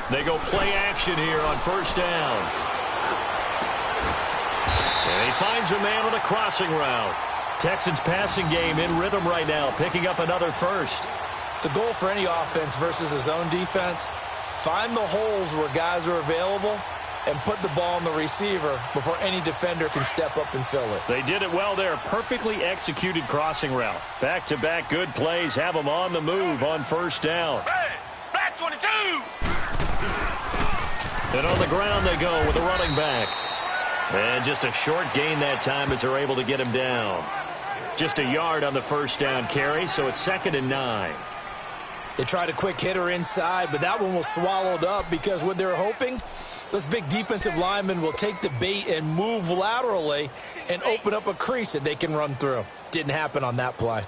They go play action here on first down. And he finds a man on a crossing route. Texans passing game in rhythm right now, picking up another first. The goal for any offense versus his own defense, find the holes where guys are available and put the ball on the receiver before any defender can step up and fill it. They did it well there. Perfectly executed crossing route. Back-to-back good plays have them on the move on first down. Hey, back 22! And on the ground they go with the running back. And just a short gain that time as they're able to get him down. Just a yard on the first down carry, so it's 2nd and 9. They tried a quick hitter inside, but that one was swallowed up because what they're hoping, those big defensive linemen will take the bait and move laterally and open up a crease that they can run through. Didn't happen on that play.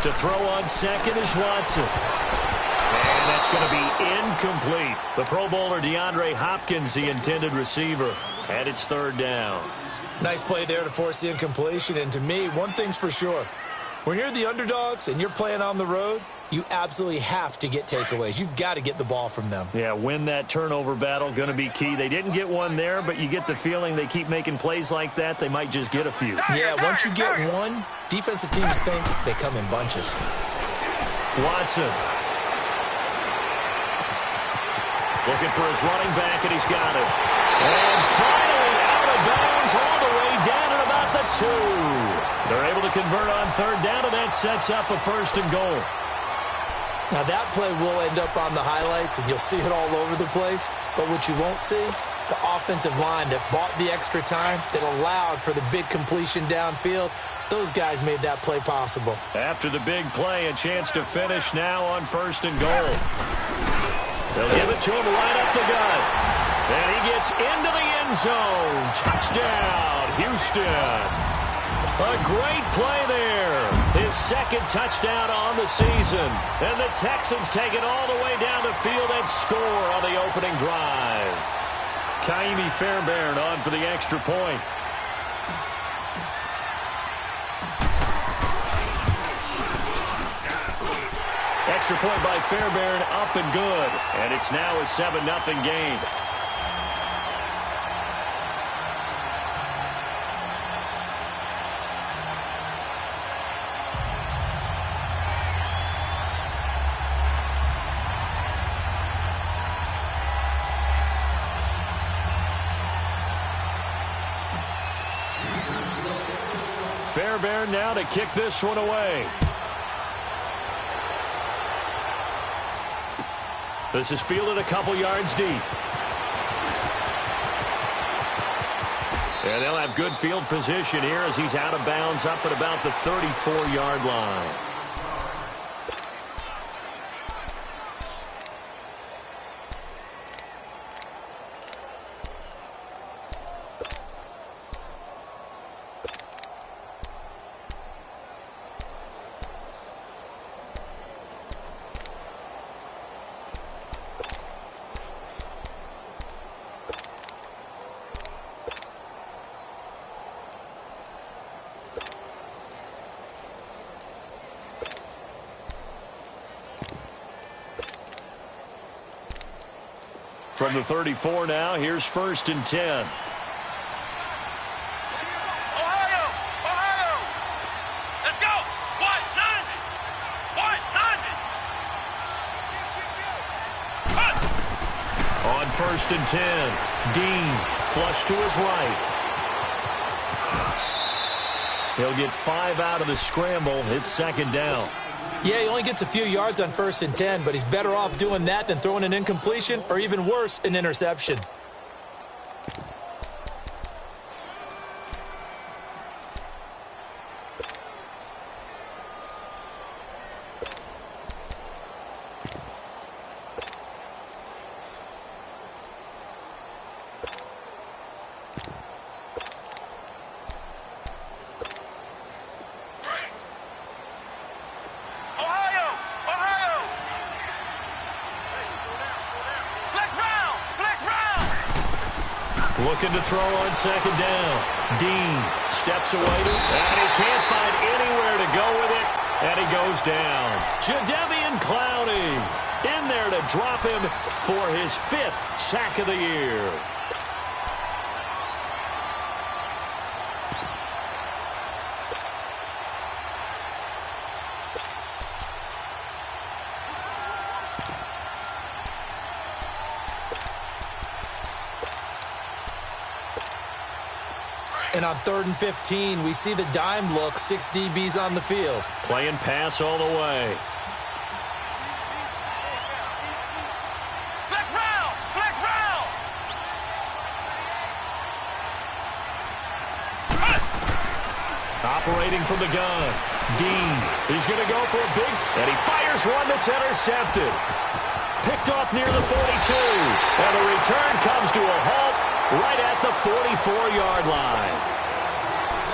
To throw on second is Watson. And that's going to be incomplete. The Pro Bowler DeAndre Hopkins, the intended receiver. And it's 3rd down. Nice play there to force the incompletion. And to me, one thing's for sure. When you're the underdogs and you're playing on the road, you absolutely have to get takeaways. You've got to get the ball from them. Yeah, win that turnover battle, going to be key. They didn't get one there, but you get the feeling they keep making plays like that, they might just get a few. Yeah, once you get one, defensive teams think they come in bunches. Watson. Looking for his running back, and he's got it. And finally out of bounds all the way down at about the 2. They're able to convert on 3rd down, and that sets up a 1st and goal. Now, that play will end up on the highlights, and you'll see it all over the place. But what you won't see, the offensive line that bought the extra time, that allowed for the big completion downfield, those guys made that play possible. After the big play, a chance to finish now on 1st and goal. They'll give it to him right up the gut. And he gets into the end zone. Touchdown, Houston. A great play there. His 2nd touchdown on the season. And the Texans take it all the way down the field and score on the opening drive. Kaimi Fairbairn on for the extra point. Extra point by Fairbairn, up and good. And it's now a 7-0 game. Fairbairn now to kick this one away. This is fielded a couple yards deep. And they'll have good field position here as he's out of bounds up at about the 34-yard line. From the 34 now, here's 1st and 10. Ohio! Ohio! Let's go! 190! On 1st and 10, Dean flush to his right. He'll get 5 out of the scramble. It's 2nd down. Yeah, he only gets a few yards on 1st and 10, but he's better off doing that than throwing an incompletion or even worse, an interception. Looking to throw on second down. Dean steps away, and he can't find anywhere to go with it, and he goes down. Jadeveon Clowney in there to drop him for his 5th sack of the year. And on 3rd and 15, we see the dime look, 6 DBs on the field. Playing pass all the way. Flex round! Flex round! Operating from the gun. Dean, he's going to go for a big, and he fires one that's intercepted. Picked off near the 42, and the return comes to a halt right at the 44-yard line.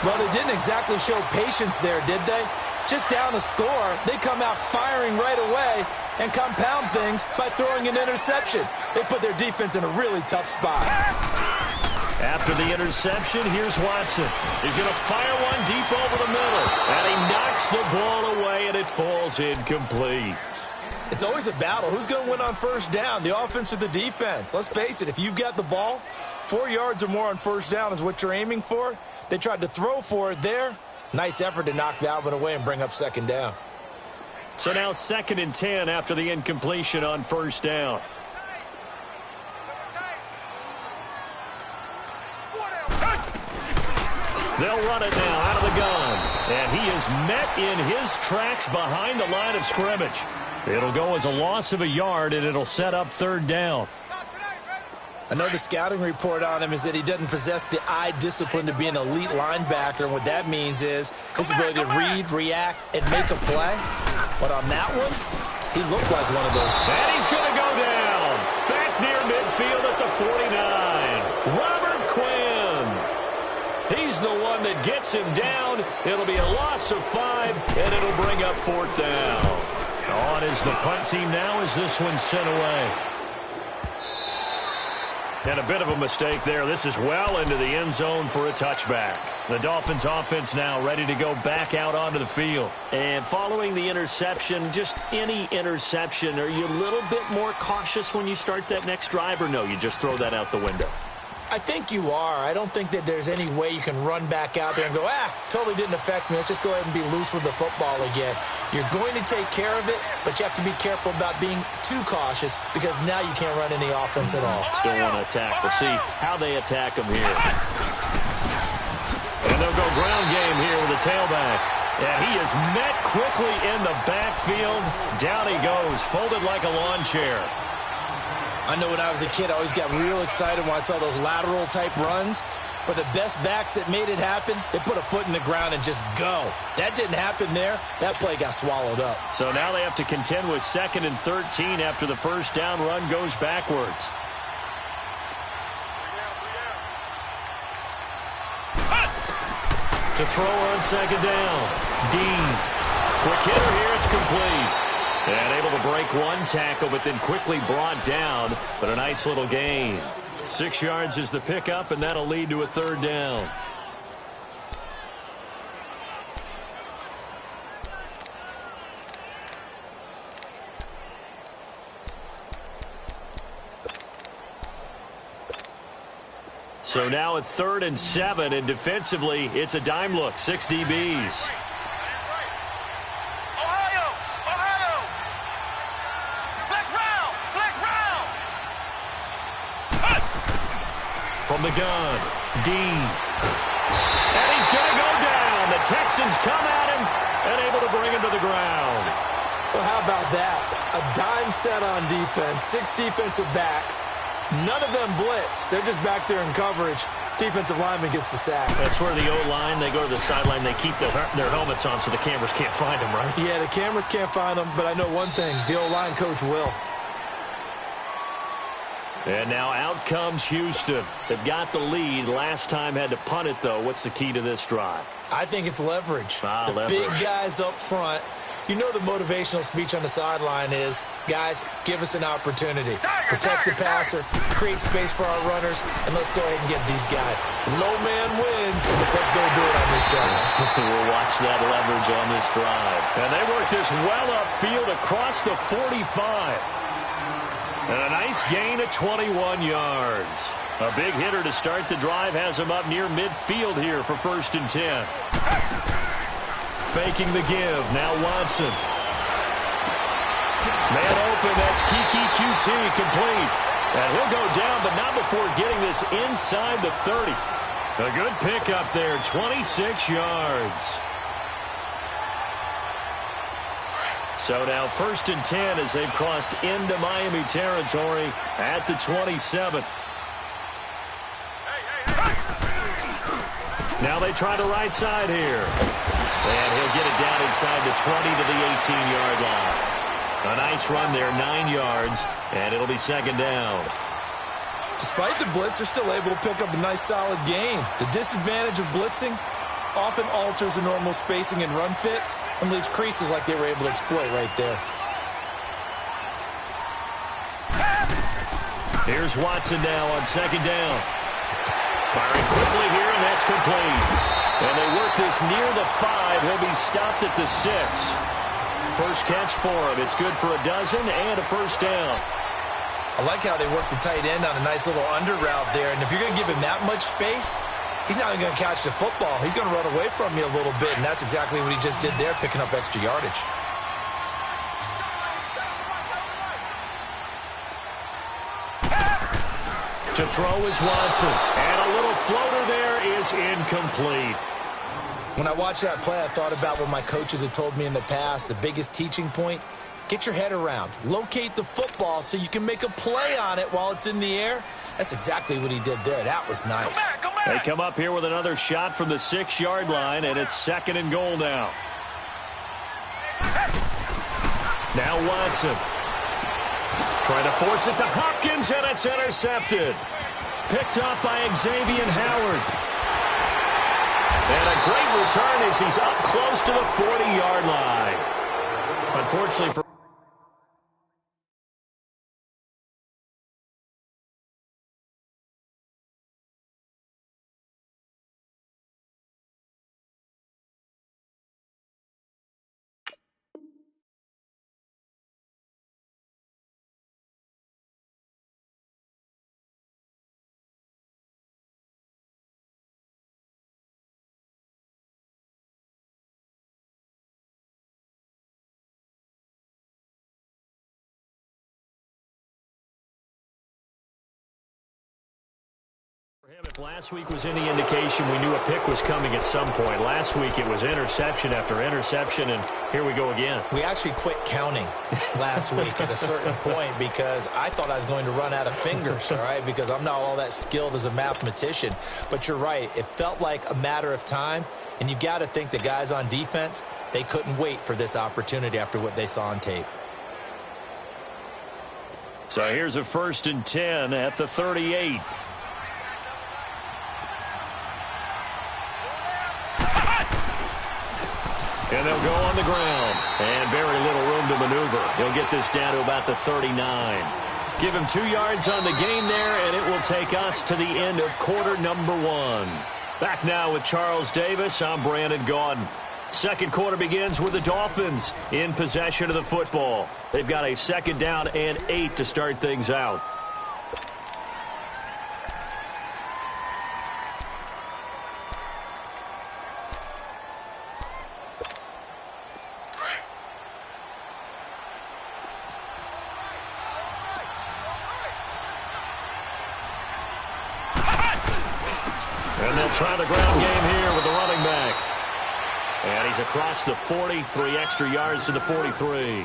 Well, they didn't exactly show patience there, did they? Just down a score, they come out firing right away and compound things by throwing an interception. They put their defense in a really tough spot. After the interception, here's Watson. He's going to fire one deep over the middle, and he knocks the ball away, and it falls incomplete. It's always a battle. Who's going to win on first down, the offense or the defense? Let's face it, if you've got the ball, 4 yards or more on first down is what you're aiming for. They tried to throw for it there. Nice effort to knock that one away and bring up second down. So now 2nd and 10 after the incompletion on first down. They'll run it now out of the gun. And he is met in his tracks behind the line of scrimmage. It'll go as a loss of a yard, and it'll set up 3rd down. I know the scouting report on him is that he doesn't possess the eye discipline to be an elite linebacker, and what that means is his ability to read, react, and make a play. But on that one, he looked like one of those. And he's going to go down. Back near midfield at the 49. Robert Quinn. He's the one that gets him down. It'll be a loss of 5, and it'll bring up 4th down. On is the punt team now as this one's sent away. And a bit of a mistake there. This is well into the end zone for a touchback. The Dolphins offense now ready to go back out onto the field. And following the interception, just any interception, are you a little bit more cautious when you start that next drive, or no, you just throw that out the window? I think you are. I don't think that there's any way you can run back out there and go, totally didn't affect me. Let's just go ahead and be loose with the football again. You're going to take care of it, but you have to be careful about being too cautious because now you can't run any offense at all. Still want to attack. We'll see how they attack him here. And they'll go ground game here with the tailback. And he is met quickly in the backfield. Down he goes, folded like a lawn chair. I know when I was a kid, I always got real excited when I saw those lateral-type runs. But the best backs that made it happen, they put a foot in the ground and just go. That didn't happen there. That play got swallowed up. So now they have to contend with 2nd and 13 after the first down run goes backwards. To throw on second down. Dean. Quick hitter here. It's complete. And able to break one tackle, but then quickly brought down. But a nice little gain. 6 yards is the pickup, and that'll lead to a 3rd down. So now at 3rd and 7, and defensively, it's a dime look. 6 DBs. From the gun, Dean. And he's going to go down. The Texans come at him and able to bring him to the ground. Well, how about that? A dime set on defense, 6 defensive backs. None of them blitz. They're just back there in coverage. Defensive lineman gets the sack. That's where the O-line, they go to the sideline, they keep their helmets on so the cameras can't find them, right? Yeah, the cameras can't find them, but I know one thing. The O-line coach will. And now out comes Houston. They've got the lead. Last time had to punt it, though. What's the key to this drive? I think it's leverage. Leverage. Big guys up front. You know the motivational speech on the sideline is, guys, give us an opportunity. Protect the passer, create space for our runners, and let's go ahead and get these guys. Low man wins. Let's go do it on this drive. We'll watch that leverage on this drive. And they work this well upfield across the 45. And a nice gain of 21 yards. A big hitter to start the drive has him up near midfield here for 1st and 10. Faking the give. Now Watson. Man open. That's Kiki QT complete. And he'll go down, but not before getting this inside the 30. A good pickup there. 26 yards. So now 1st and 10 as they've crossed into Miami territory at the 27. Now they try the right side here. And he'll get it down inside the 20 to the 18-yard line. A nice run there, 9 yards, and it'll be 2nd down. Despite the blitz, they're still able to pick up a nice, solid gain. The disadvantage of blitzing often alters the normal spacing and run fits and leaves creases like they were able to exploit right there. Here's Watson now on 2nd down. Firing quickly here, and that's complete. And they work this near the 5. He'll be stopped at the 6. First catch for him. It's good for a dozen and a 1st down. I like how they work the tight end on a nice little under route there. And if you're going to give him that much space, he's not even going to catch the football. He's going to run away from you a little bit, and that's exactly what he just did there, picking up extra yardage. To throw is Watson. And a little floater there is incomplete. When I watched that play, I thought about what my coaches had told me in the past. The biggest teaching point, get your head around. Locate the football so you can make a play on it while it's in the air. That's exactly what he did there. That was nice. Come back. They come up here with another shot from the 6-yard line, and it's 2nd and goal now. Now Watson. Trying to force it to Hopkins, and it's intercepted. Picked up by Xavier Howard. And a great return as he's up close to the 40-yard line. Unfortunately for if last week was any indication, we knew a pick was coming at some point. Last week it was interception after interception, and here we go again. We actually quit counting last week at a certain point because I thought I was going to run out of fingers, all right, because I'm not all that skilled as a mathematician. But you're right. It felt like a matter of time, and you got to think the guys on defense, they couldn't wait for this opportunity after what they saw on tape. So here's a 1st and 10 at the 38. And they'll go on the ground. And very little room to maneuver. He'll get this down to about the 39. Give him 2 yards on the gain there, and it will take us to the end of quarter number 1. Back now with Charles Davis. I'm Brandon Gaudin. Second quarter begins with the Dolphins in possession of the football. They've got a 2nd down and 8 to start things out. And they'll try the ground game here with the running back. And he's across the 40, 3 extra yards to the 43.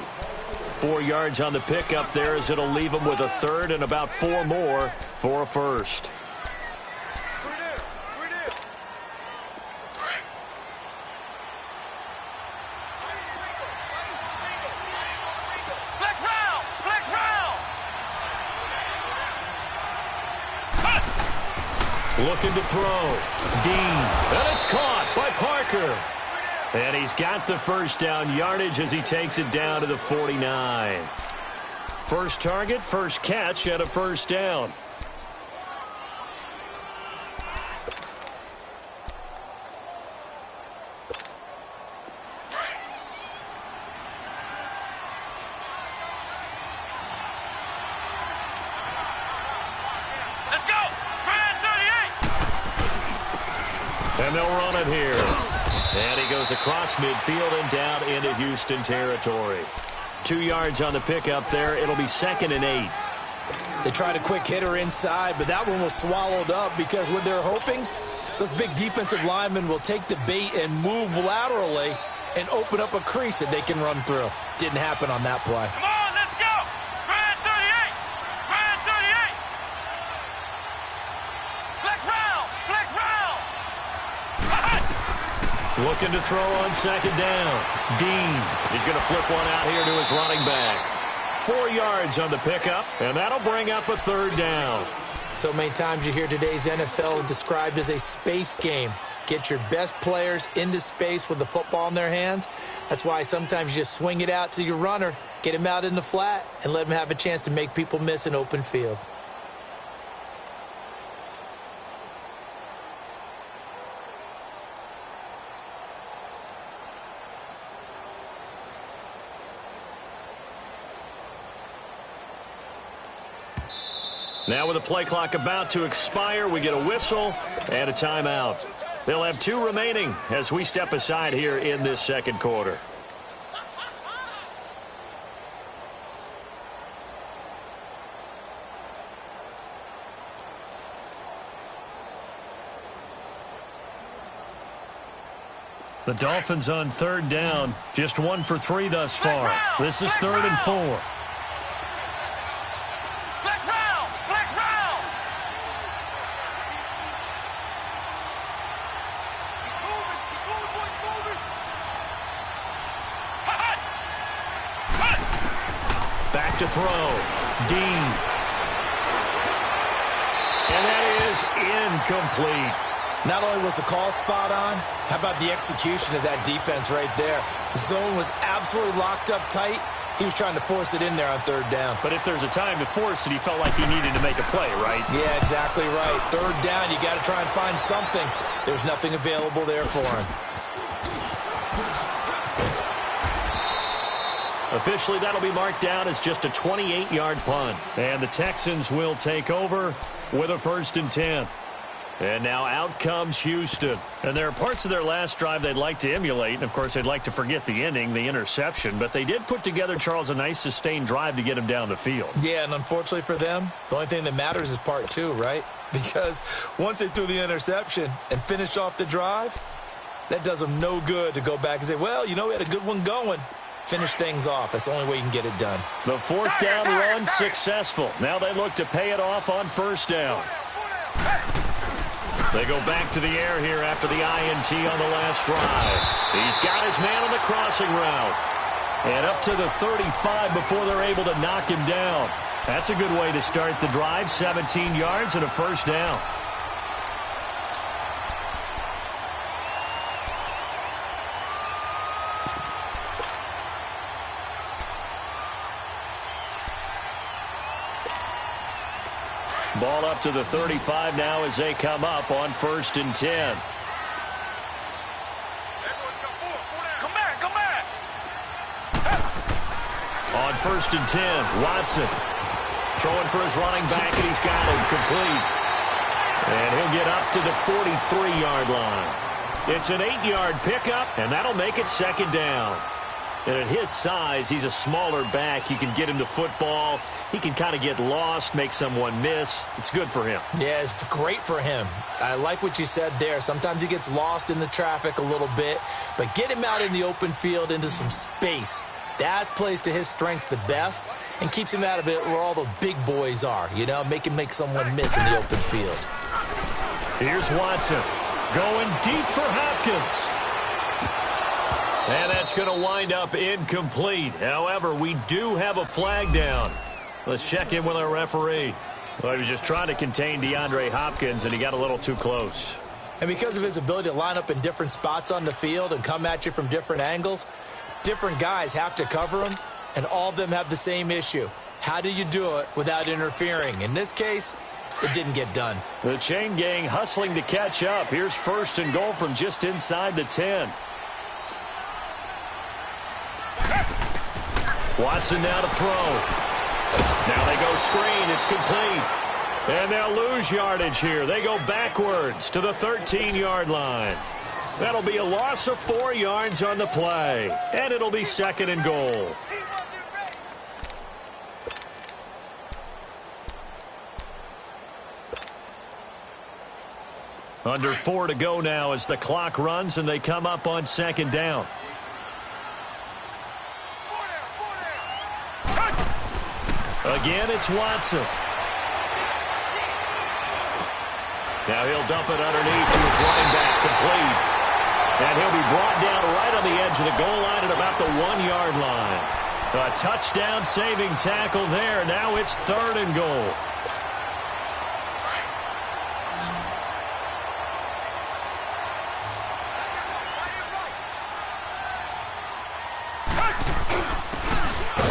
4 yards on the pickup there as it'll leave him with a 3rd and about 4 more for a 1st. Looking to throw. Dean. And it's caught by Parker. And he's got the first down yardage as he takes it down to the 49. First target, first catch, and a first down. Let's go. Grand 38. And they'll run it here. And he goes across midfield and down into Houston territory. 2 yards on the pickup there. It'll be 2nd and 8. They tried a quick hitter inside, but that one was swallowed up because what they're hoping, those big defensive linemen will take the bait and move laterally and open up a crease that they can run through. Didn't happen on that play. Come on, let's go. Grand 38. Grand 38. Flex round. Flex round. Looking to throw on 2nd down. Dean, he's going to flip one out here to his running back. 4 yards on the pickup, and that'll bring up a 3rd down. So many times you hear today's NFL described as a space game. Get your best players into space with the football in their hands. That's why sometimes you just swing it out to your runner, get him out in the flat, and let him have a chance to make people miss an open field. Now with the play clock about to expire, we get a whistle and a timeout. They'll have 2 remaining as we step aside here in this 2nd quarter. The Dolphins on 3rd down, just 1 for 3 thus far. This is 3rd and 4. Back to throw. Dean. And that is incomplete. Not only was the call spot on, how about the execution of that defense right there? The zone was absolutely locked up tight. He was trying to force it in there on 3rd down. But if there's a time to force it, he felt like he needed to make a play, right? Yeah, exactly right. 3rd down, you got to try and find something. There's nothing available there for him. Officially, that'll be marked down as just a 28-yard punt. And the Texans will take over with a 1st and 10. And now out comes Houston. And there are parts of their last drive they'd like to emulate. And, of course, they'd like to forget the ending, the interception. But they did put together, Charles, a nice sustained drive to get him down the field. Yeah, and unfortunately for them, the only thing that matters is part 2, right? Because once they threw the interception and finished off the drive, that does them no good to go back and say, well, you know, we had a good one going. Finish things off. That's the only way you can get it done. The 4th down run successful. Now they look to pay it off on 1st down. They go back to the air here after the INT on the last drive. He's got his man on the crossing route. And up to the 35 before they're able to knock him down. That's a good way to start the drive. 17 yards and a 1st down. Ball up to the 35 now as they come up on 1st and 10. Come back, come back. On 1st and 10, Watson throwing for his running back, and he's got him complete. And he'll get up to the 43-yard line. It's an 8-yard pickup, and that'll make it 2nd down. And at his size, he's a smaller back. You can get him to football. He can kind of get lost, make someone miss. It's good for him. Yeah, it's great for him. I like what you said there. Sometimes he gets lost in the traffic a little bit, but get him out in the open field into some space. That plays to his strengths the best and keeps him out of it where all the big boys are, you know, make someone miss in the open field. Here's Watson going deep for Hopkins. And that's going to wind up incomplete. However, we do have a flag down. Let's check in with our referee. Well, he was just trying to contain DeAndre Hopkins, and he got a little too close. And because of his ability to line up in different spots on the field and come at you from different angles, different guys have to cover him, and all of them have the same issue. How do you do it without interfering? In this case, it didn't get done. The chain gang hustling to catch up. Here's 1st and goal from just inside the 10. Watson now to throw. Now they go screen. It's complete. And they'll lose yardage here. They go backwards to the 13-yard line. That'll be a loss of 4 yards on the play. And it'll be 2nd and goal. Under 4 to go now as the clock runs and they come up on 2nd down. Again, it's Watson. Now he'll dump it underneath to his running back, complete. And he'll be brought down right on the edge of the goal line at about the 1-yard line. A touchdown-saving tackle there. Now it's 3rd and goal.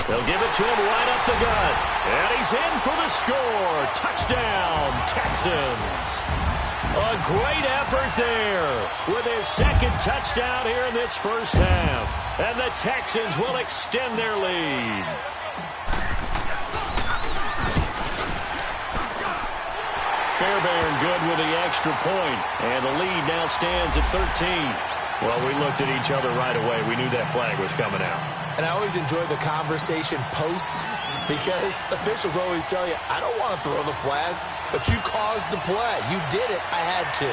They'll give it to him right up the gut. And he's in for the score. Touchdown, Texans. A great effort there with his 2nd touchdown here in this first half. And the Texans will extend their lead. Fairbairn good with the extra point. And the lead now stands at 13. Well, we looked at each other right away. We knew that flag was coming out. And I always enjoy the conversation post because officials always tell you, I don't want to throw the flag, but you caused the play. You did it. I had to.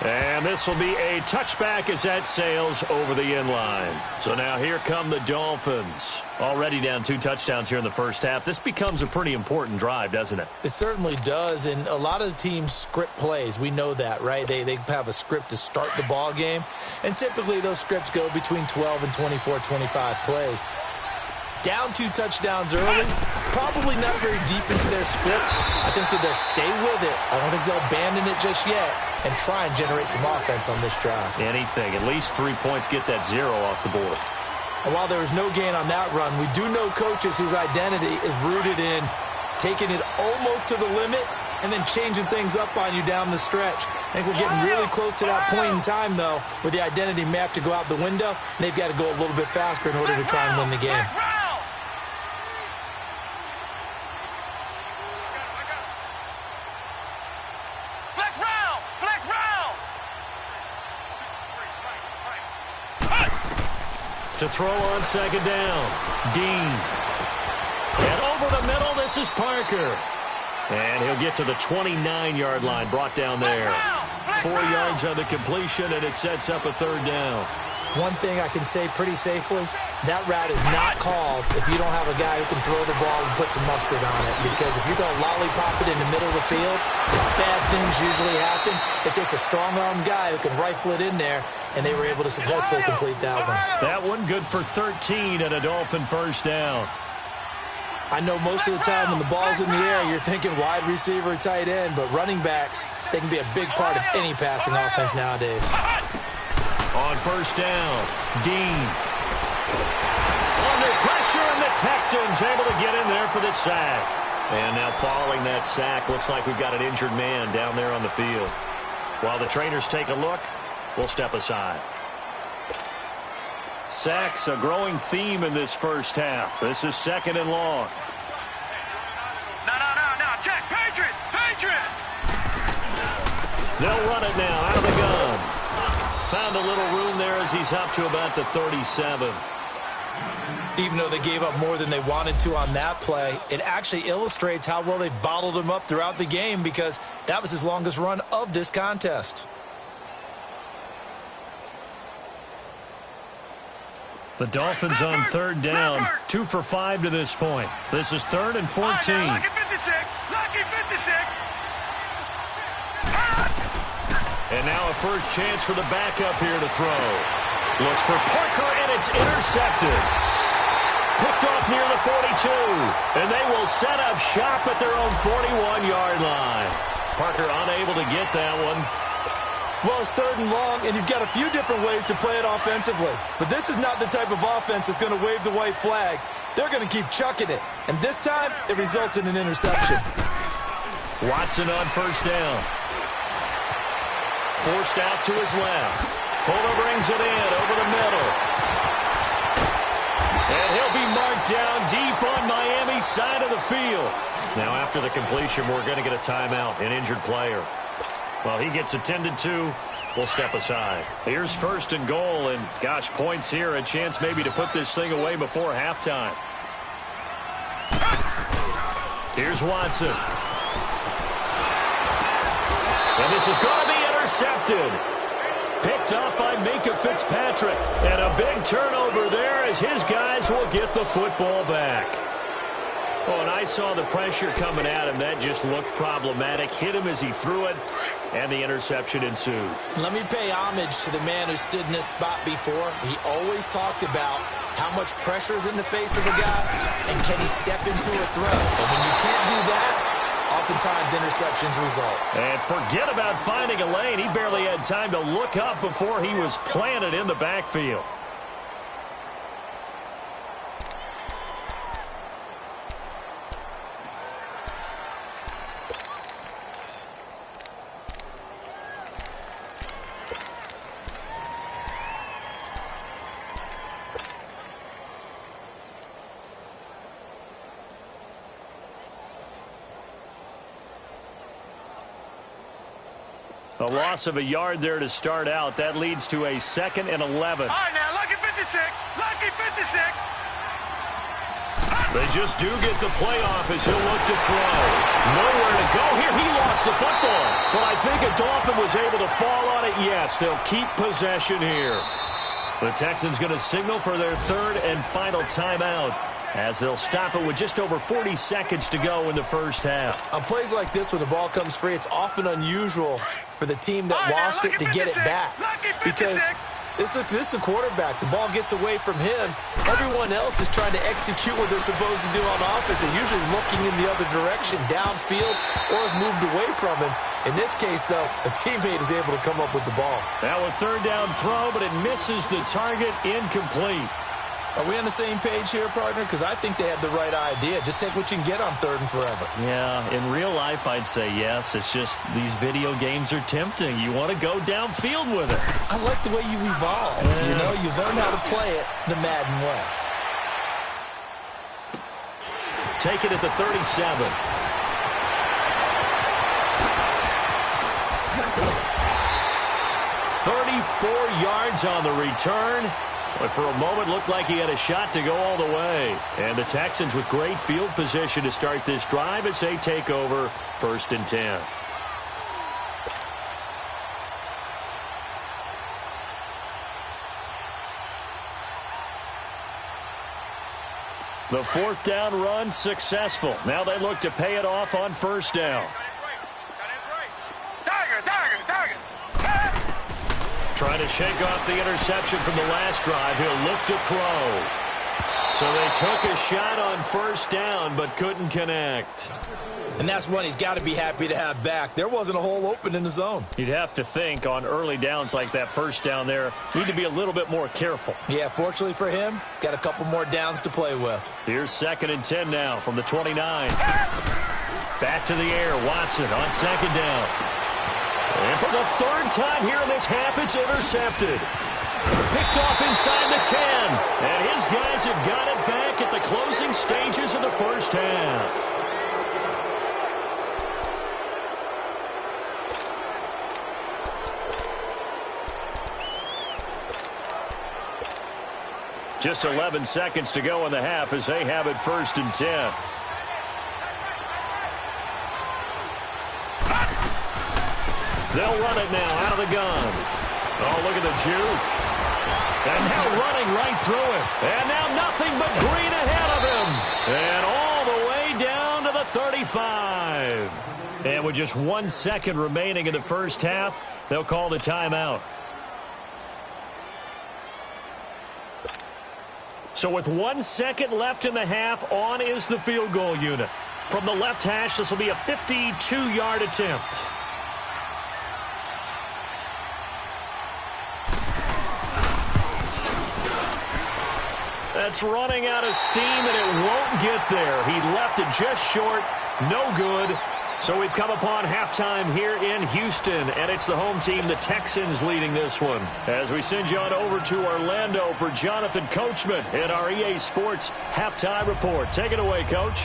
And this will be a touchback as that sails over the end line. So now here come the Dolphins. Already down 2 touchdowns here in the first half. This becomes a pretty important drive, doesn't it? It certainly does, and a lot of the teams script plays. We know that, right? They have a script to start the ball game, and typically those scripts go between 12 and 24, 25 plays. Down 2 touchdowns early, probably not very deep into their script. I think that they'll stay with it. I don't think they'll abandon it just yet and try and generate some offense on this drive. Anything. At least 3 points, get that 0 off the board. And while there was no gain on that run, we do know coaches whose identity is rooted in taking it almost to the limit and then changing things up on you down the stretch. I think we're getting really close to that point in time, though, where the identity may have to go out the window, and they've got to go a little bit faster in order to try and win the game. To throw on 2nd down, Dean. And over the middle, this is Parker. And he'll get to the 29-yard line, brought down there. 4 yards on the completion, and it sets up a 3rd down. One thing I can say pretty safely, that route is not called if you don't have a guy who can throw the ball and put some mustard on it. Because if you're going to lollipop it in the middle of the field, bad things usually happen. It takes a strong-arm guy who can rifle it in there, and they were able to successfully complete that one. That one good for 13 and a Dolphin 1st down. I know most of the time when the ball's in the air, you're thinking wide receiver, tight end, but running backs, they can be a big part of any passing offense nowadays. On 1st down, Dean. Under pressure, and the Texans able to get in there for the sack. And now following that sack, looks like we've got an injured man down there on the field. While the trainers take a look, we'll step aside. Sacks, a growing theme in this first half. This is 2nd and long. No, check, Patriot! They'll run it now out of the gun. Found a little room there as he's up to about the 37. Even though they gave up more than they wanted to on that play, it actually illustrates how well they bottled him up throughout the game because that was his longest run of this contest. The Dolphins on 3rd down, 2 for 5 to this point. This is 3rd and 14. Lucky 56! And now a first chance for the backup here to throw. Looks for Parker, and it's intercepted. Picked off near the 42. And they will set up shop at their own 41-yard line. Parker unable to get that one. Well, it's 3rd and long, and you've got a few different ways to play it offensively. But this is not the type of offense that's going to wave the white flag. They're going to keep chucking it. And this time, it results in an interception. Watson on 1st down. Forced out to his left. Fuller brings it in over the middle. And he'll be marked down deep on Miami's side of the field. Now, after the completion, we're going to get a timeout, an injured player. Well, he gets attended to. We'll step aside. Here's 1st and goal, and gosh, points here, a chance maybe to put this thing away before halftime. Here's Watson. And this is going to be intercepted. Picked up by Minka Fitzpatrick. And a big turnover there as his guys will get the football back. Oh, and I saw the pressure coming at him. That just looked problematic. Hit him as he threw it, and the interception ensued. Let me pay homage to the man who stood in this spot before. He always talked about how much pressure is in the face of a guy, and can he step into a throw. And when you can't do that, oftentimes interceptions result. And forget about finding a lane. He barely had time to look up before he was planted in the backfield. A loss of a yard there to start out. That leads to a 2nd and 11. All right, now, lucky 56. Lucky 56. They just do get the playoff as he'll look to throw. Nowhere to go here. He lost the football. But I think a Dolphin was able to fall on it. Yes, they'll keep possession here. The Texans going to signal for their 3rd and final timeout, as they'll stop it with just over 40 seconds to go in the 1st half. On plays like this, when the ball comes free, it's often unusual for the team that lost it to get it back. Because this is the quarterback. The ball gets away from him. Everyone else is trying to execute what they're supposed to do on offense. They're usually looking in the other direction, downfield, or have moved away from him. In this case, though, a teammate is able to come up with the ball. Now a 3rd down throw, but it misses the target, incomplete. Are we on the same page here, partner? Because I think they had the right idea. Just take what you can get on 3rd and forever. Yeah, in real life, I'd say yes. It's just these video games are tempting. You want to go downfield with it. I like the way you evolve. Yeah. You know, you learn how to play it the Madden way. Take it at the 37. "34 yards on the return. But for a moment, looked like he had a shot to go all the way. And the Texans with great field position to start this drive as they take over 1st and 10. The 4th down run successful. Now they look to pay it off on 1st down. Trying to shake off the interception from the last drive. He'll look to throw. So they took a shot on 1st down, but couldn't connect. And that's one he's got to be happy to have back. There wasn't a hole open in the zone. You'd have to think on early downs like that 1st down there, need to be a little bit more careful. Yeah, fortunately for him, got a couple more downs to play with. Here's 2nd and 10 now from the 29. Back to the air. Watson on 2nd down. And for the 3rd time here in this half, it's intercepted. Picked off inside the 10. And his guys have got it back at the closing stages of the 1st half. Just 11 seconds to go in the half as they have it 1st and 10. They'll run it now out of the gun. Oh, look at the juke. And now running right through it. And now nothing but green ahead of him. And all the way down to the 35. And with just 1 second remaining in the 1st half, they'll call the timeout. So with 1 second left in the half, on is the field goal unit. From the left hash, this will be a 52-yard attempt. That's running out of steam, and it won't get there. He left it just short. No good. So we've come upon halftime here in Houston, and it's the home team, the Texans, leading this one. As we send you on over to Orlando for Jonathan Coachman in our EA Sports Halftime Report. Take it away, Coach.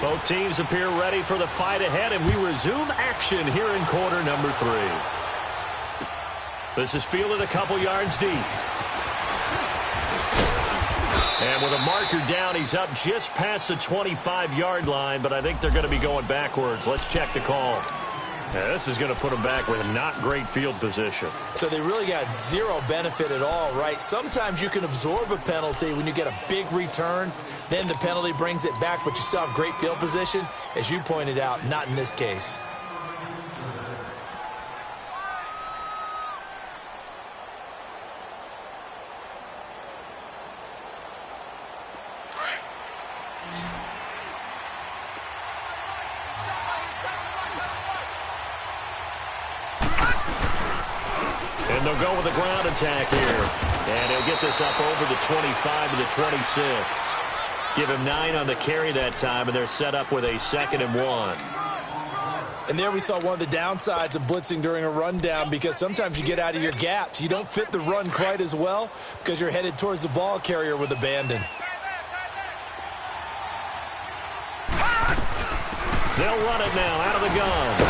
Both teams appear ready for the fight ahead, and we resume action here in quarter number 3. This is fielded a couple yards deep. And with a marker down, he's up just past the 25-yard line, but I think they're going to be going backwards. Let's check the call. Yeah, this is going to put them back with not great field position. So they really got zero benefit at all, right? Sometimes you can absorb a penalty when you get a big return. Then the penalty brings it back, but you still have great field position. As you pointed out, not in this case. And they'll go with a ground attack here. And he'll get this up over the 25 to the 26. Give him 9 on the carry that time, and they're set up with a 2nd and 1. And there we saw one of the downsides of blitzing during a rundown, because sometimes you get out of your gaps. You don't fit the run quite as well because you're headed towards the ball carrier with abandon. They'll run it now out of the gun.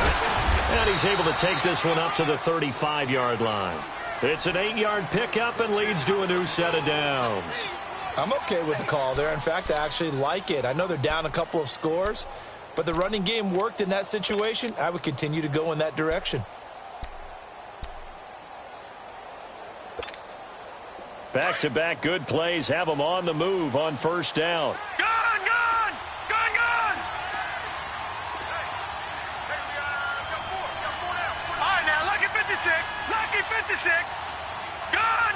And he's able to take this one up to the 35-yard line. It's an 8-yard pickup and leads to a new set of downs. I'm okay with the call there. In fact, I actually like it. I know they're down a couple of scores, but the running game worked in that situation. I would continue to go in that direction. Back-to-back good plays have them on the move on first down. Lucky 56. Gone.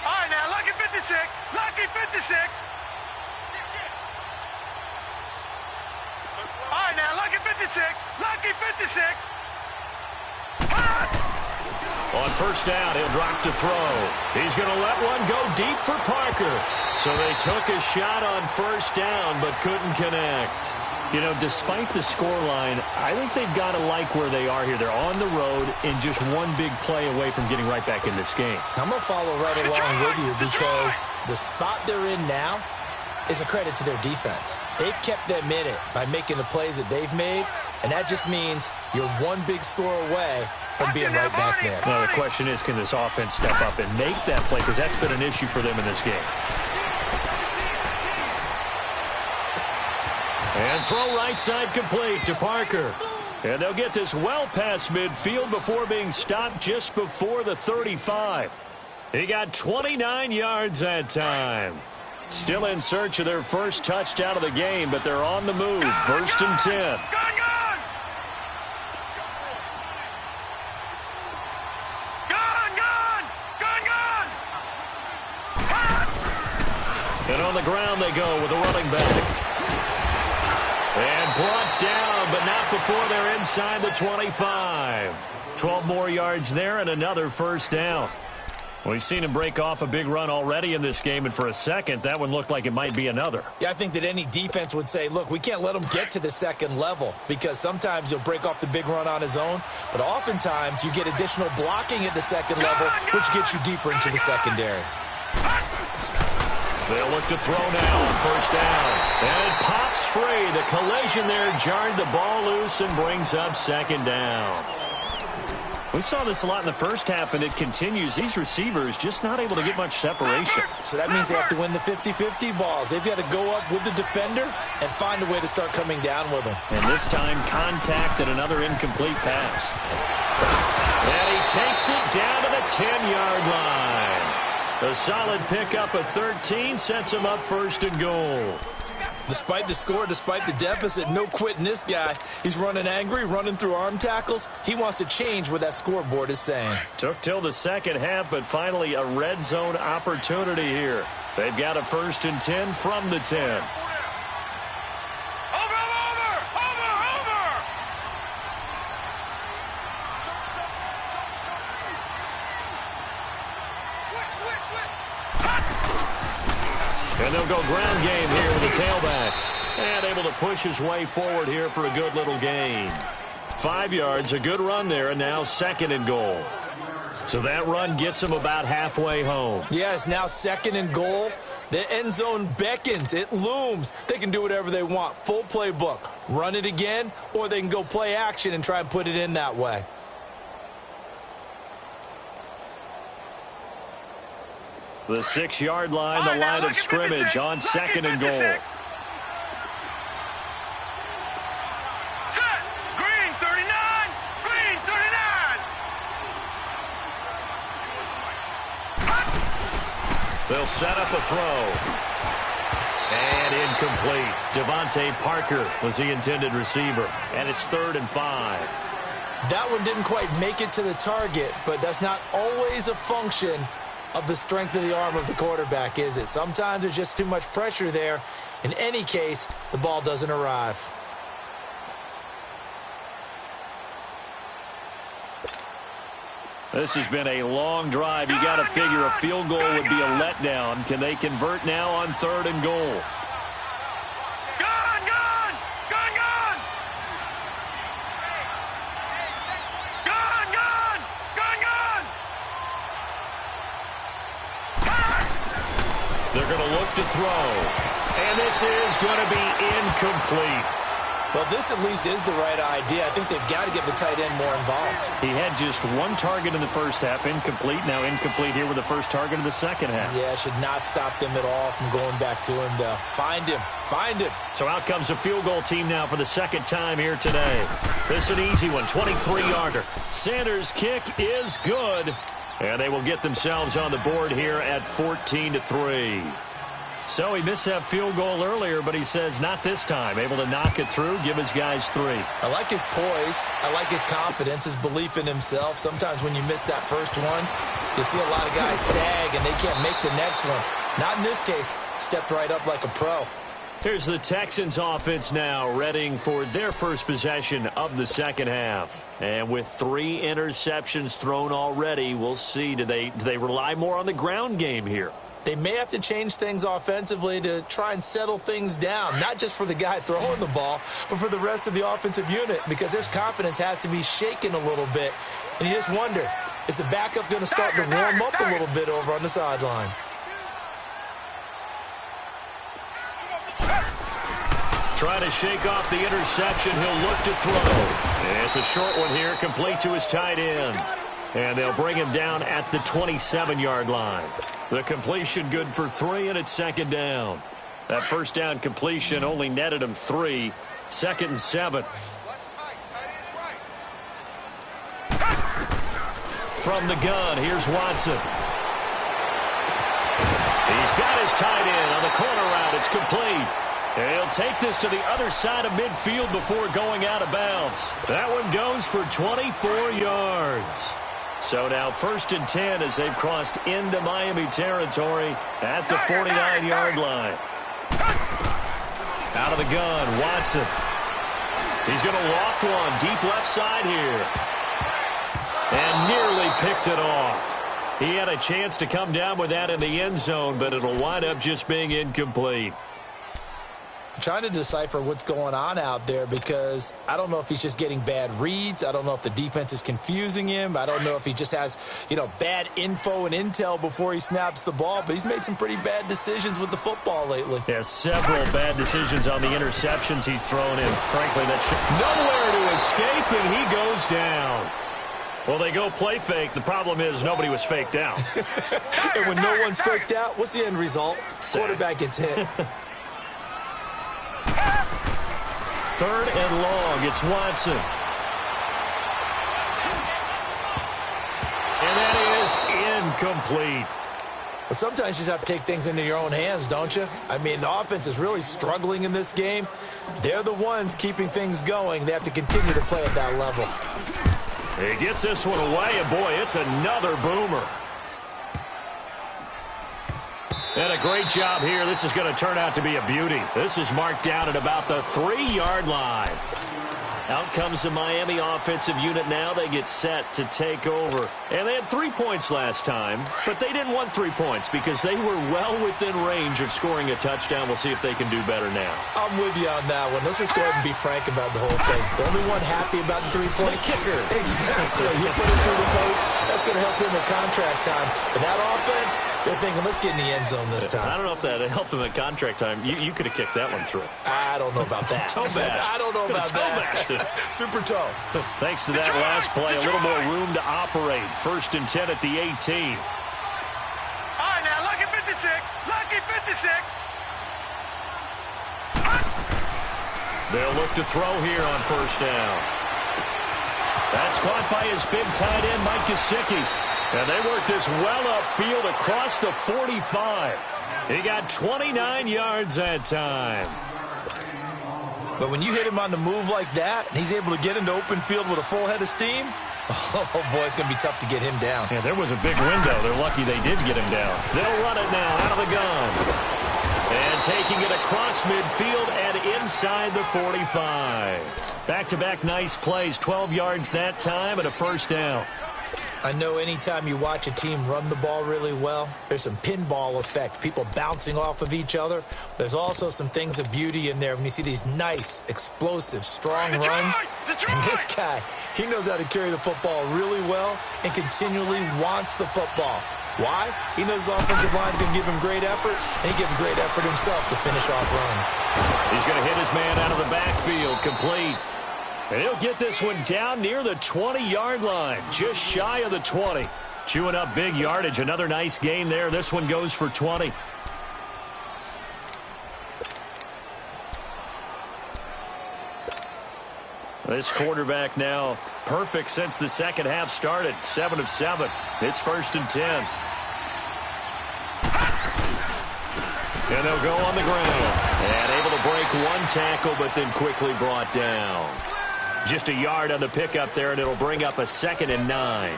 All right, now, Lucky 56. Lucky 56. All right, now, Lucky 56. Lucky 56. On first down, he'll drop to throw. He's going to let one go deep for Parker. So they took a shot on first down but couldn't connect. You know, despite the scoreline, I think they've got to like where they are here. They're on the road and just one big play away from getting right back in this game. I'm going to follow right along with you, because the spot they're in now is a credit to their defense. They've kept them in it by making the plays that they've made, and that just means you're one big score away from being right back there. Now, the question is, can this offense step up and make that play? Because that's been an issue for them in this game. And throw right side complete to Parker. And they'll get this well past midfield before being stopped just before the 35. He got 29 yards that time. Still in search of their first touchdown of the game, but they're on the move. First and 10. And on the ground they go with a running back. And brought down, but not before they're inside the 25. 12 more yards there and another first down. We've seen him break off a big run already in this game, and for a second, that one looked like it might be another. Yeah, I think that any defense would say, look, we can't let him get to the second level, because sometimes he'll break off the big run on his own, but oftentimes you get additional blocking at the second level, which gets you deeper into the secondary. They'll look to throw now on first down. And it pops free. The collision there jarred the ball loose and brings up second down. We saw this a lot in the first half, and it continues. These receivers just not able to get much separation. So that means they have to win the 50-50 balls. They've got to go up with the defender and find a way to start coming down with them. And this time, contact and another incomplete pass. And he takes it down to the 10-yard line. A solid pickup of 13 sets him up first and goal. Despite the score, despite the deficit, no quitting this guy. He's running angry, running through arm tackles. He wants to change what that scoreboard is saying. Took till the second half, but finally a red zone opportunity here. They've got a 1st and 10 from the 10. And they'll go ground game here with the tailback. And able to push his way forward here for a good little gain. 5 yards, a good run there, and now 2nd and goal. So that run gets him about halfway home. Yeah, it's now 2nd and goal. The end zone beckons. It looms. They can do whatever they want. Full playbook. Run it again, or they can go play action and try and put it in that way. The 6-yard line, the line of scrimmage on 2nd and goal. Set. Green 39. Green 39. They'll set up a throw. And incomplete. Devontae Parker was the intended receiver. And it's 3rd and 5. That one didn't quite make it to the target, but that's not always a function of the strength of the arm of the quarterback, is it? Sometimes there's just too much pressure there. In any case, the ball doesn't arrive. This has been a long drive. You got to figure a field goal would be a letdown. Can they convert now on 3rd and goal? They're going to look to throw. And this is going to be incomplete. Well, this at least is the right idea. I think they've got to get the tight end more involved. He had just 1 target in the first half, incomplete. Now incomplete here with the first target of the second half. Yeah, should not stop them at all from going back to him, though. Find him. Find him. So out comes a field goal team now for the 2nd time here today. This is an easy one, 23-yarder. Sanders' kick is good. And they will get themselves on the board here at 14-3. So he missed that field goal earlier, but he says not this time. Able to knock it through, give his guys 3. I like his poise. I like his confidence, his belief in himself. Sometimes when you miss that first one, you see a lot of guys sag and they can't make the next one. Not in this case. Stepped right up like a pro. Here's the Texans offense now, readying for their first possession of the second half. And with 3 interceptions thrown already, we'll see, do they rely more on the ground game here? They may have to change things offensively to try and settle things down, not just for the guy throwing the ball, but for the rest of the offensive unit, because their confidence has to be shaken a little bit. And you just wonder, is the backup going to start to warm up a little bit over on the sideline? Trying to shake off the interception. He'll look to throw. And it's a short one here, complete to his tight end. And they'll bring him down at the 27-yard line. The completion good for 3, and it's 2nd down. That first down completion only netted him 3. 2nd and 7. From the gun, here's Watson. He's got his tight end on the corner route. It's complete. And he'll take this to the other side of midfield before going out of bounds. That one goes for 24 yards. So now 1st and 10 as they've crossed into Miami territory at the 49-yard line. Out of the gun, Watson. He's going to loft one deep left side here. And nearly picked it off. He had a chance to come down with that in the end zone, but it'll wind up just being incomplete. I'm trying to decipher what's going on out there because I don't know if he's just getting bad reads. I don't know if the defense is confusing him. I don't know if he just has, bad info and intel before he snaps the ball. But he's made some pretty bad decisions with the football lately. Yeah, several bad decisions on the interceptions he's thrown in. Frankly, that's nowhere to escape, and he goes down. Well, they go play fake. The problem is nobody was faked out. And when no one's faked out, what's the end result? Quarterback gets hit. 3rd and long. It's Watson. And that is incomplete. But sometimes you just have to take things into your own hands, don't you? I mean, the offense is really struggling in this game. They're the ones keeping things going. They have to continue to play at that level. He gets this one away, and boy, it's another boomer. And a great job here. This is going to turn out to be a beauty. This is marked down at about the 3-yard line. Out comes the Miami offensive unit now. They get set to take over. And they had 3 points last time, but they didn't want 3 points because they were well within range of scoring a touchdown. We'll see if they can do better now. I'm with you on that one. Let's just go ahead and be frank about the whole thing. The only one happy about the three-point kicker. Exactly. You put it through the post. That's going to help him at contract time. But that offense, they're thinking, let's get in the end zone this time. I don't know if that helped him at contract time. You could have kicked that one through. I don't know about that. Toe bash. I don't know about that. Super toe. Thanks to that last play, a little more room to operate. 1st and 10 at the 18. All right, now, lucky 56. Lucky 56. They'll look to throw here on 1st down. That's caught by his big tight end, Mike Gesicki. And they work this well upfield across the 45. He got 29 yards that time. But when you hit him on the move like that, and he's able to get into open field with a full head of steam, oh, boy, it's going to be tough to get him down. Yeah, there was a big window. They're lucky they did get him down. They'll run it now out of the gun. And taking it across midfield and inside the 45. Back-to-back nice plays, 12 yards that time and a 1st down. I know anytime you watch a team run the ball really well, there's some pinball effect, people bouncing off of each other. There's also some things of beauty in there when you see these nice, explosive, strong runs. And this guy, he knows how to carry the football really well and continually wants the football. Why? He knows his offensive line's going to give him great effort, and he gives great effort himself to finish off runs. He's going to hit his man out of the backfield, complete. And he'll get this one down near the 20-yard line, just shy of the 20. Chewing up big yardage. Another nice gain there. This one goes for 20. This quarterback now perfect since the second half started. 7 of 7. It's 1st and 10. And they'll go on the ground. And able to break one tackle, but then quickly brought down. Just a yard on the pickup there, and it'll bring up a 2nd and 9.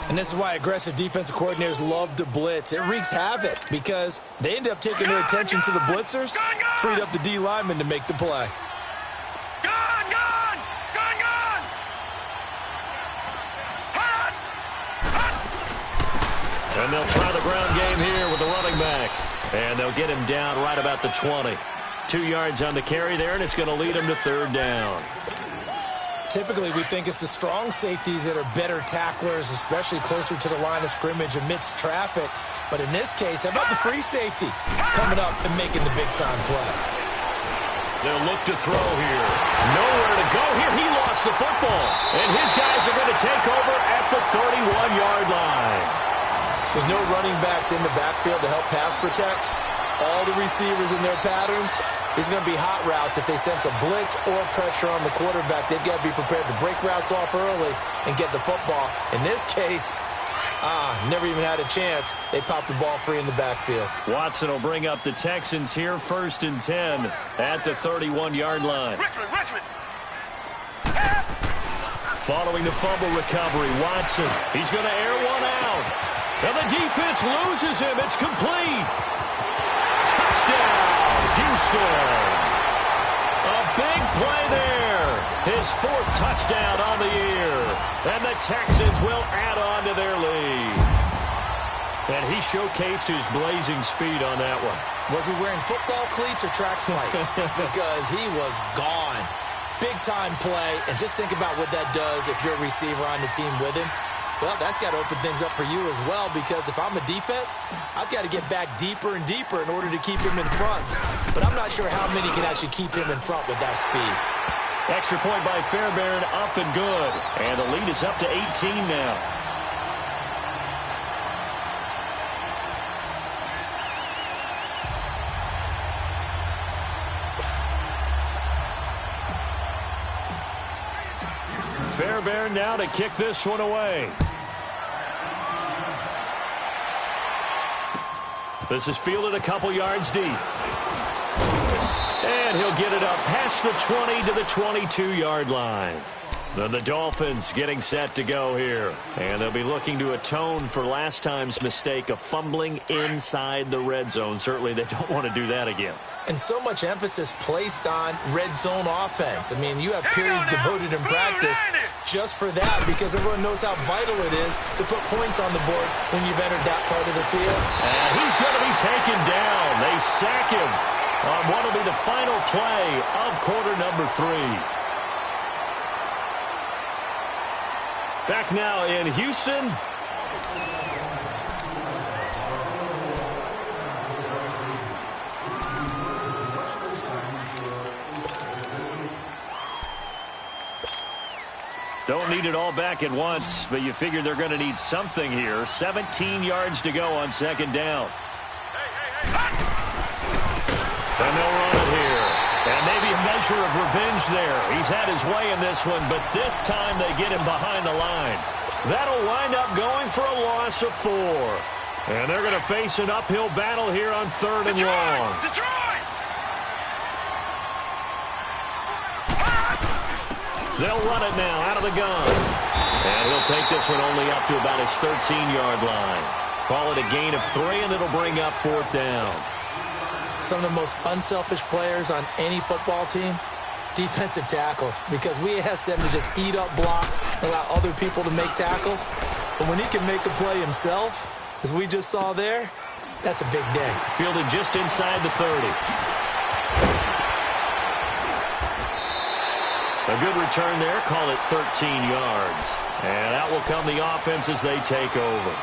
And this is why aggressive defensive coordinators love to blitz. It wreaks havoc because they end up taking their attention to the blitzers, freed up the D lineman to make the play. And they'll try the ground game here with the running back. And they'll get him down right about the 20. 2 yards on the carry there, and it's going to lead him to 3rd down. Typically, we think it's the strong safeties that are better tacklers, especially closer to the line of scrimmage amidst traffic. But in this case, how about the free safety coming up and making the big-time play? They'll look to throw here. Nowhere to go here. He lost the football. And his guys are going to take over at the 31-yard line. With no running backs in the backfield to help pass protect, all the receivers in their patterns, it's going to be hot routes. If they sense a blitz or pressure on the quarterback, they've got to be prepared to break routes off early and get the football. In this case, never even had a chance. They popped the ball free in the backfield. Watson will bring up the Texans here, 1st and 10 at the 31-yard line. Richmond. Following the fumble recovery, Watson, he's going to air one out. And the defense loses him. It's complete. Touchdown, Houston. A big play there. His 4th touchdown on the year. And the Texans will add on to their lead. And he showcased his blazing speed on that one. Was he wearing football cleats or track spikes? Because he was gone. Big-time play. And just think about what that does if you're a receiver on the team with him. Well, that's got to open things up for you as well, because if I'm a defense, I've got to get back deeper and deeper in order to keep him in front. But I'm not sure how many can actually keep him in front with that speed. Extra point by Fairbairn, up and good. And the lead is up to 18 now. Fairbairn now to kick this one away. This is fielded a couple yards deep. And he'll get it up past the 20 to the 22-yard line. Then the Dolphins getting set to go here. And they'll be looking to atone for last time's mistake of fumbling inside the red zone. Certainly they don't want to do that again. And so much emphasis placed on red zone offense. I mean, you have periods devoted in practice just for that because everyone knows how vital it is to put points on the board when you've entered that part of the field. And he's going to be taken down. They sack him on what will be the final play of quarter number 3. Back now in Houston. Don't need it all back at once, but you figure they're going to need something here. 17 yards to go on second down. And they'll run it here. And maybe a measure of revenge there. He's had his way in this one, but this time they get him behind the line. That'll wind up going for a loss of 4. And they're going to face an uphill battle here on 3rd and long. They'll run it now out of the gun. And he'll take this one only up to about his 13-yard line. Call it a gain of 3, and it'll bring up 4th down. Some of the most unselfish players on any football team, defensive tackles, because we ask them to just eat up blocks and allow other people to make tackles. But when he can make a play himself, as we just saw there, that's a big day. Fielded just inside the 30. A good return there. Call it 13 yards. And out will come the offense as they take over.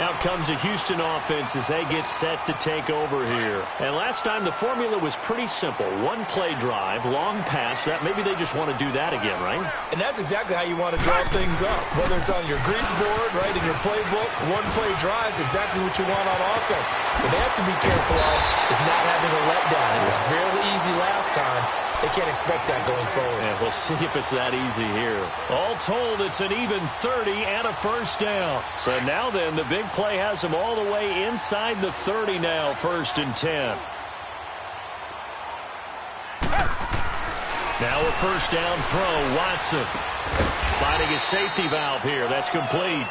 Out comes the Houston offense as they get set to take over here. And last time the formula was pretty simple. One play drive, long pass. That maybe they just want to do that again, right? And that's exactly how you want to draw things up. Whether it's on your grease board, right, in your playbook, one play drive is exactly what you want on offense. What they have to be careful of is not having a letdown. It was real easy last time. They can't expect that going forward. Yeah, we'll see if it's that easy here. All told, it's an even 30 and a first down. So now then, the big play has them all the way inside the 30 now, 1st and 10. Now a first down throw, Watson. Finding his safety valve here. That's complete.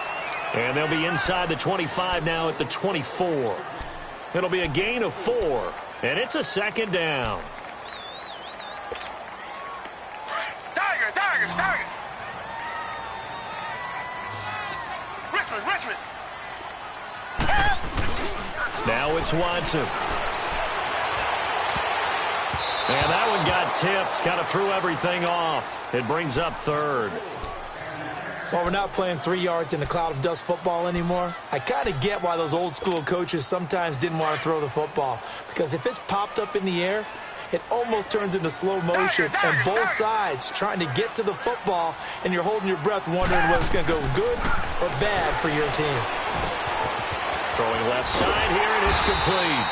And they'll be inside the 25 now at the 24. It'll be a gain of 4. And it's a 2nd down. Target. Richmond. Now it's Watson. And that one got tipped. Kind of threw everything off. It brings up 3rd. Well, we're not playing 3 yards in a cloud of dust football anymore. I kind of get why those old school coaches sometimes didn't want to throw the football. Because if it's popped up in the air, it almost turns into slow motion, and both sides trying to get to the football, and you're holding your breath wondering whether it's going to go good or bad for your team. Throwing left side here, and it's complete.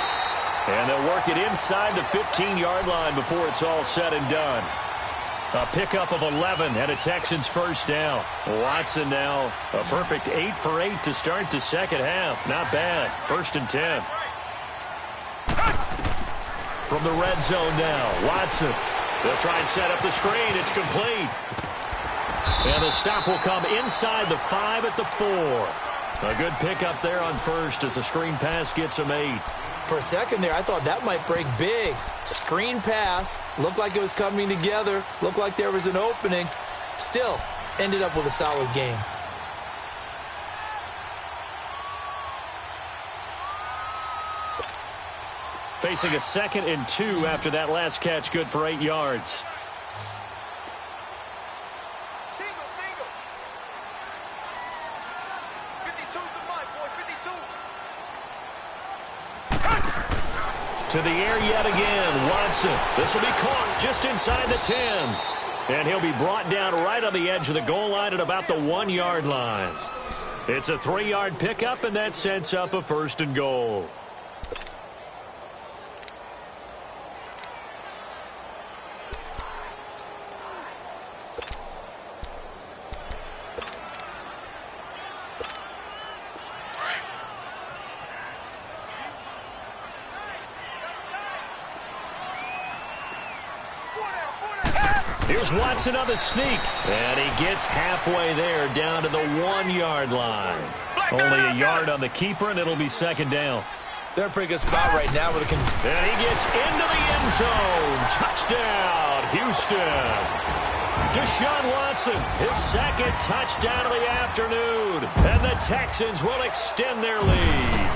And they'll work it inside the 15-yard line before it's all said and done. A pickup of 11 and a Texans first down. Watson now a perfect 8 for 8 to start the second half. Not bad. 1st and 10. From the red zone now, Watson. They'll try and set up the screen. It's complete. And the stop will come inside the 5 at the 4. A good pickup there on first as the screen pass gets him 8. For a second there, I thought that might break big. Screen pass. Looked like it was coming together. Looked like there was an opening. Still, ended up with a solid game. Facing a 2nd and 2 after that last catch, good for 8 yards. Single. 52's the mark, boys. 52. To the air yet again, Watson. This will be caught just inside the 10. And he'll be brought down right on the edge of the goal line at about the 1-yard line. It's a 3-yard pickup, and that sets up a 1st and goal. Here's Watson on the sneak. And he gets halfway there down to the 1-yard line. Only a yard on the keeper, and it'll be second down. They're in a pretty good spot right now. And he gets into the end zone. Touchdown, Houston. Deshaun Watson, his second touchdown of the afternoon. And the Texans will extend their lead.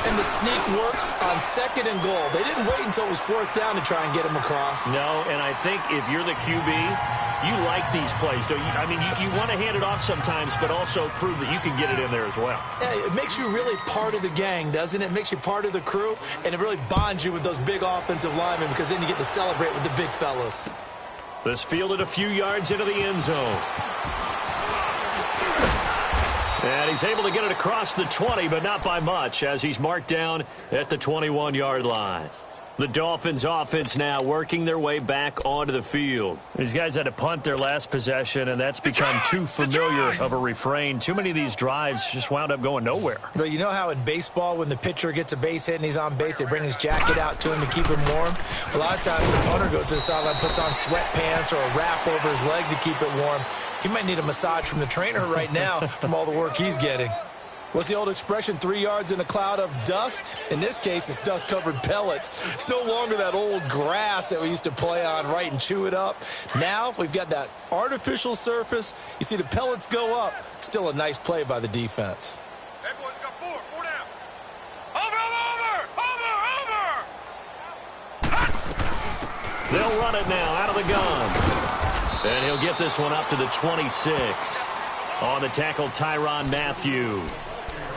And the sneak works on second and goal. They didn't wait until it was fourth down to try and get him across. No, and I think if you're the QB, you like these plays, don't you? I mean, you want to hand it off sometimes, but also prove that you can get it in there as well. Yeah, it makes you really part of the gang, doesn't it? It makes you part of the crew, and it really bonds you with those big offensive linemen because then you get to celebrate with the big fellas. This fielded a few yards into the end zone. And he's able to get it across the 20, but not by much, as he's marked down at the 21-yard line. The Dolphins offense now working their way back onto the field. These guys had to punt their last possession, and that's become too familiar of a refrain. Too many of these drives just wound up going nowhere. But you know how in baseball, when the pitcher gets a base hit and he's on base, they bring his jacket out to him to keep him warm? A lot of times the punter goes to the sideline, puts on sweatpants or a wrap over his leg to keep it warm. He might need a massage from the trainer right now from all the work he's getting. What's the old expression, 3 yards in a cloud of dust? In this case, it's dust-covered pellets. It's no longer that old grass that we used to play on, right, and chew it up. Now we've got that artificial surface. You see the pellets go up. Still a nice play by the defense. Hey, boys, got four down. Over. They'll run it now out of the gun. And he'll get this one up to the 26. On the tackle, Tyrann Mathieu.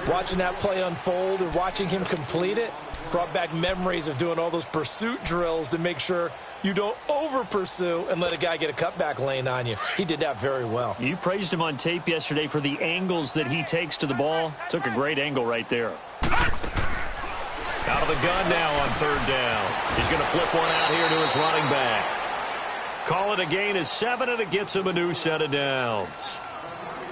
Watching that play unfold and watching him complete it brought back memories of doing all those pursuit drills to make sure you don't over-pursue and let a guy get a cutback lane on you. He did that very well. You praised him on tape yesterday for the angles that he takes to the ball. Took a great angle right there. Out of the gun now on third down. He's going to flip one out here to his running back. Call it a gain of 7, and it gets him a new set of downs.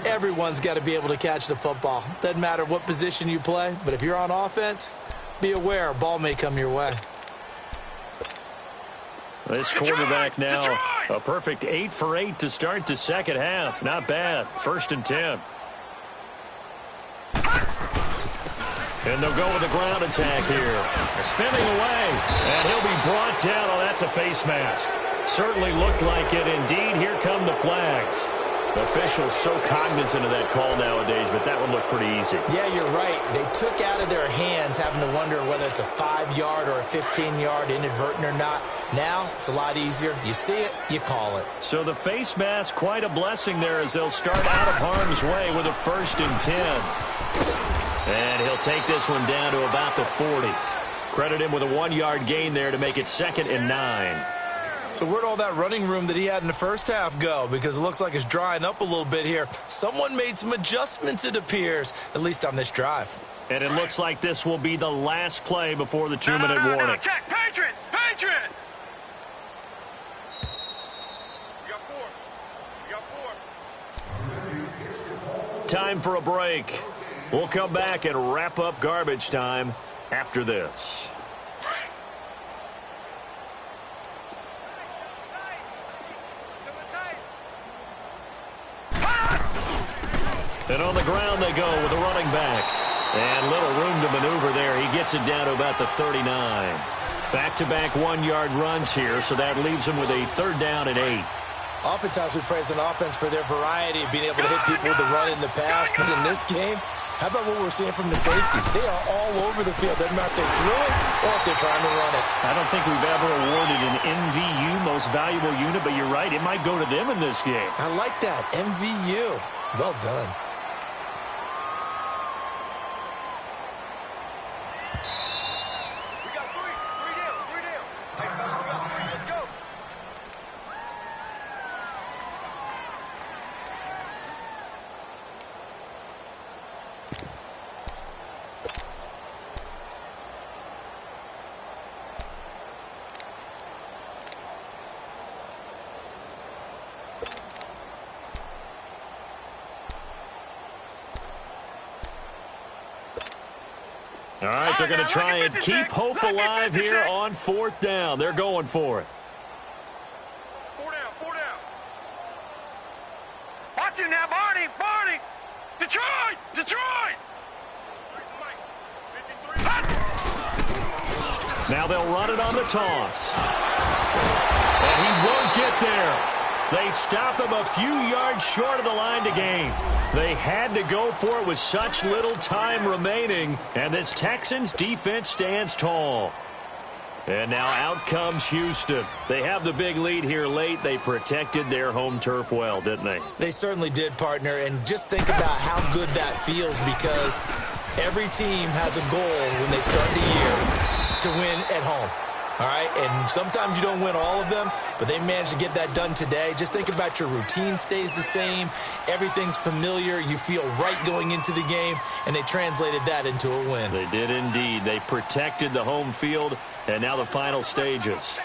Everyone's got to be able to catch the football. Doesn't matter what position you play, but if you're on offense, be aware a ball may come your way. This quarterback now a perfect 8 for 8 to start the second half. Not bad. 1st and 10. And they'll go with the ground attack here. Spinning away, and he'll be brought down. Oh, that's a face mask. Certainly looked like it. Indeed, here come the flags. The officials so cognizant of that call nowadays, but that one looked pretty easy. Yeah, you're right. They took out of their hands having to wonder whether it's a 5-yard or a 15-yard inadvertent or not. Now, it's a lot easier. You see it, you call it. So the face mask, quite a blessing there as they'll start out of harm's way with a 1st and 10. And he'll take this one down to about the 40. Credit him with a 1-yard gain there to make it 2nd and 9. So where'd all that running room that he had in the first half go? Because it looks like it's drying up a little bit here. Someone made some adjustments, it appears, at least on this drive. And it looks like this will be the last play before the 2-minute warning. No, check. Patriot! You got four. Time for a break. We'll come back and wrap up garbage time after this. And on the ground they go with a running back. And little room to maneuver there. He gets it down to about the 39. Back-to-back 1-yard runs here, so that leaves him with a 3rd down and 8. Oftentimes we praise an offense for their variety of being able to hit people with the run in the pass. But in this game, how about what we're seeing from the safeties? They are all over the field. Doesn't matter if they threw it or if they're trying to run it. I don't think we've ever awarded an MVU, most valuable unit, but you're right. It might go to them in this game. I like that. MVU. Well done. All right, they're going to try and keep hope alive here on 4th down. They're going for it. 4 down. got you now, Barney. Barney. Detroit. Detroit. Now they'll run it on the toss. And he won't get there. They stop him a few yards short of the line to gain. They had to go for it with such little time remaining, and this Texans defense stands tall. And now out comes Houston. They have the big lead here late. They protected their home turf well, didn't they? They certainly did, partner, and just think about how good that feels, because every team has a goal when they start the year to win at home. All right, and sometimes you don't win all of them, but they managed to get that done today. Just think about your routine stays the same. Everything's familiar. You feel right going into the game, and they translated that into a win. They did indeed. They protected the home field, and now the final stages.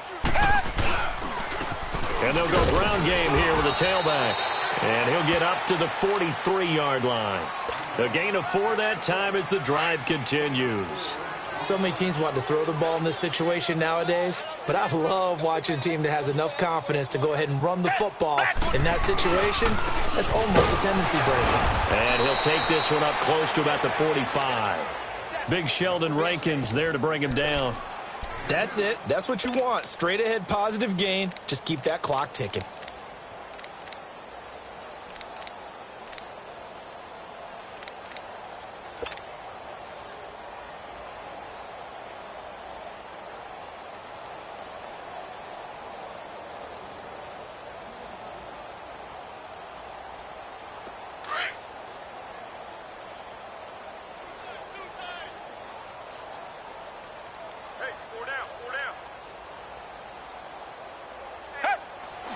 And they'll go ground game here with a tailback, and he'll get up to the 43-yard line. A gain of 4 that time as the drive continues. So many teams want to throw the ball in this situation nowadays, but I love watching a team that has enough confidence to go ahead and run the football. In that situation, that's almost a tendency breaker. And he'll take this one up close to about the 45. Big Sheldon Rankins there to bring him down. That's it. That's what you want. Straight ahead positive gain. Just keep that clock ticking.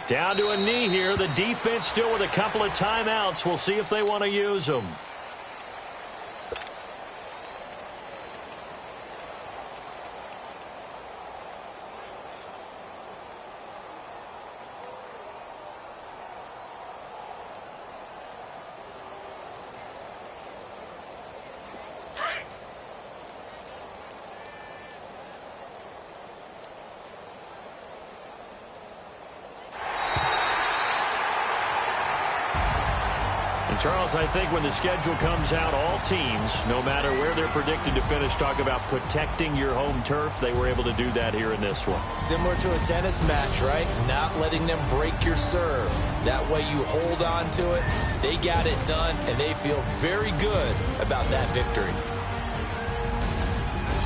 Down to a knee here. The defense still with a couple of timeouts. We'll see if they want to use them. Charles, I think when the schedule comes out, all teams, no matter where they're predicted to finish, talk about protecting your home turf. They were able to do that here in this one. Similar to a tennis match, right? Not letting them break your serve. That way you hold on to it. They got it done, and they feel very good about that victory.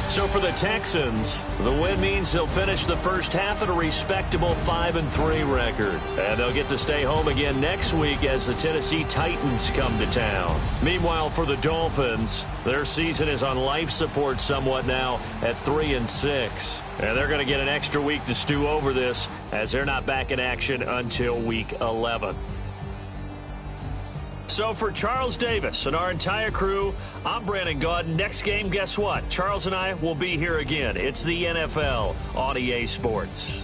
So for the Texans, the win means they'll finish the first half at a respectable 5-3 record. And they'll get to stay home again next week as the Tennessee Titans come to town. Meanwhile, for the Dolphins, their season is on life support somewhat now at 3-6. And they're going to get an extra week to stew over this as they're not back in action until week 11. So for Charles Davis and our entire crew, I'm Brandon Gaudin. Next game, guess what? Charles and I will be here again. It's the NFL on EA Sports.